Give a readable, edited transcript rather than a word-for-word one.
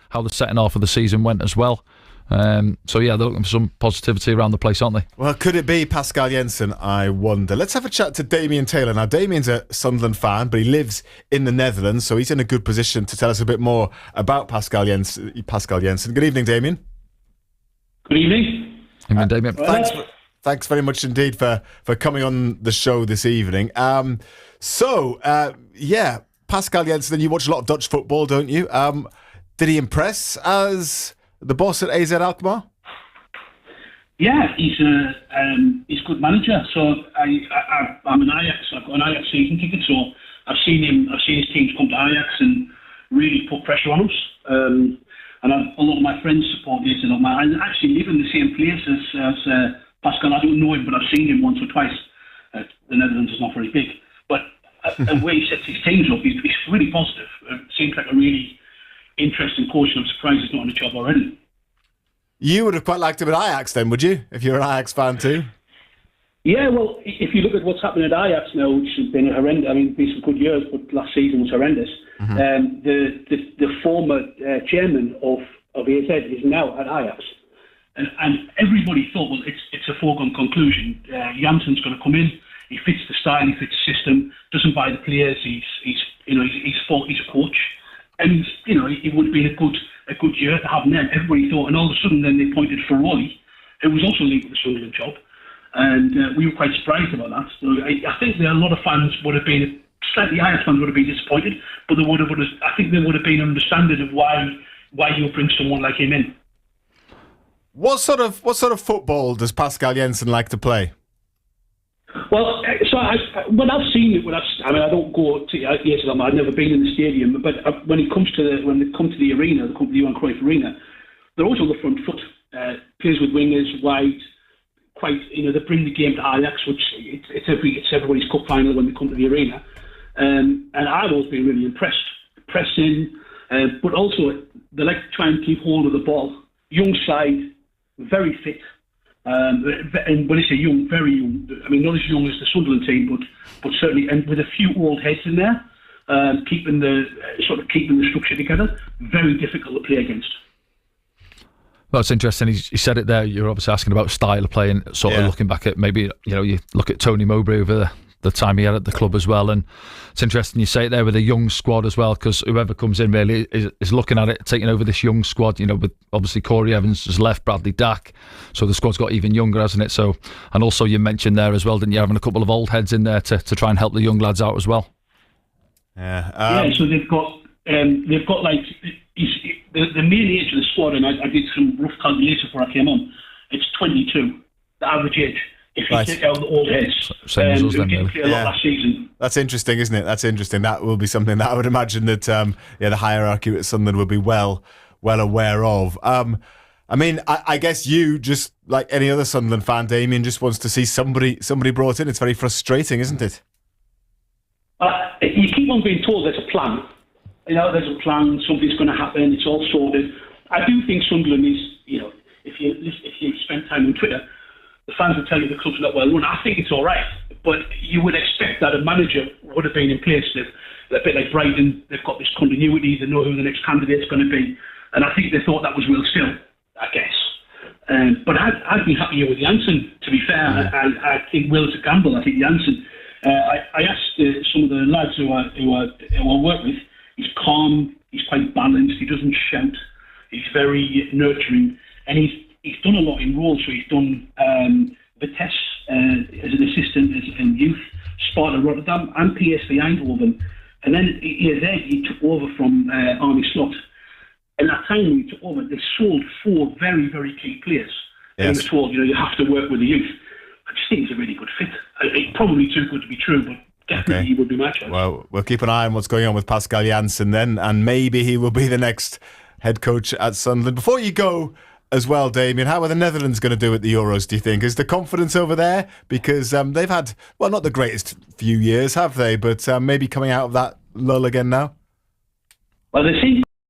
how the second half of the season went as well. So yeah, they're looking for some positivity around the place, aren't they? Well, could it be Pascal Jansen, I wonder? Let's have a chat to Damien Taylor. Now, Damien's a Sunderland fan, but he lives in the Netherlands, so he's in a good position to tell us a bit more about Pascal Jansen. Good evening, Damien. Good evening. Evening, Damien. Thanks very much indeed for coming on the show this evening. Pascal Jansen, you watch a lot of Dutch football, don't you? Did he impress as the boss at AZ Alkmaar? Yeah, he's a good manager. So I'm an Ajax. I've got an Ajax season ticket, so I've seen his teams come to Ajax and really put pressure on us. And a lot of my friends support AZ Alkmaar. I actually live in the same place as Pascal. I don't know him, but I've seen him once or twice. The Netherlands is not very big, but the way he sets his teams up, he's really positive. Seems like a really interesting coach, and I'm surprised he's not on the job already. You would have quite liked him at Ajax then, would you? If you're an Ajax fan too? Yeah, well, if you look at what's happening at Ajax now, which has been horrendous. I mean, been some good years, but last season was horrendous. Mm-hmm. The former chairman of AZ is now at Ajax, and everybody thought, well, it's a foregone conclusion. Jansen's going to come in. He fits the style, he fits the system. Doesn't buy the players. He's a coach. And it would have been a good year to have him then. Everybody thought, and all of a sudden then they appointed Ferrari, who was also linked with the Sunderland job, and we were quite surprised about that. So I think a lot of fans would have been, slightly Ajax fans would have been disappointed, but I think there would have been understanding of why you would bring someone like him in. What sort of football does Pascal Jansen like to play? Well, when I've seen it, I don't go to I've never been in the stadium, but when they come to the arena, the Johan Cruyff Arena, they're always on the front foot. Plays with wingers, wide, quite. They bring the game to Ajax, which it's everybody's cup final when they come to the arena, and I've always been really impressed. Pressing, but also they like to try and keep hold of the ball. Young side, very fit. And when I say young, very young, I mean not as young as the Sunderland team, but certainly, and with a few old heads in there, keeping the structure together. Very difficult to play against. Well, it's interesting. He said it there. You're obviously asking about style of playing, sort of looking back at maybe you look at Tony Mowbray over the time he had at the club as well, and it's interesting you say it there with a young squad as well, because whoever comes in really is looking at it, taking over this young squad, with obviously Corey Evans has left, Bradley Dack, so the squad's got even younger, hasn't it? So, and also you mentioned there as well, didn't you, having a couple of old heads in there to try and help the young lads out as well. So they've got like the main age of the squad, and I did some rough calculations before I came on. It's 22, the average age. If you take out the old heads, who didn't play a lot last season. That's interesting, isn't it? That's interesting. That will be something that I would imagine that the hierarchy at Sunderland would be well aware of. I mean, I guess you, just like any other Sunderland fan, Damien, just wants to see somebody brought in. It's very frustrating, isn't it? You keep on being told there's a plan. There's a plan. Something's going to happen. It's all sorted. I do think Sunderland is. If you spend time on Twitter, the fans will tell you the club's not well run. I think it's all right, but you would expect that a manager would have been in place. A bit like Brighton, they've got this continuity. They know who the next candidate's going to be, and I think they thought that was Will Still, I guess. But I'd be happier with Jansen. To be fair, I think Will's a gamble. I think Jansen. I asked some of the lads who I work with. He's calm. He's quite balanced. He doesn't shout. He's very nurturing, and he's done a lot in roles. So he's done Vitesse as an assistant in youth, Sparta Rotterdam, and PSV Eindhoven. And then he took over from Arne Slot. And that time when he took over, they sold 4 very, very key players. Yes. And he was told, you have to work with the youth. I just think he's a really good fit. It's probably too good to be true, but definitely he would be my choice. Well, we'll keep an eye on what's going on with Pascal Jansen then, and maybe he will be the next head coach at Sunderland. Before you go as well, Damien, how are the Netherlands going to do at the Euros, do you think? Is the confidence over there? Because they've had, well, not the greatest few years, have they? But maybe coming out of that lull again now? Well, they seem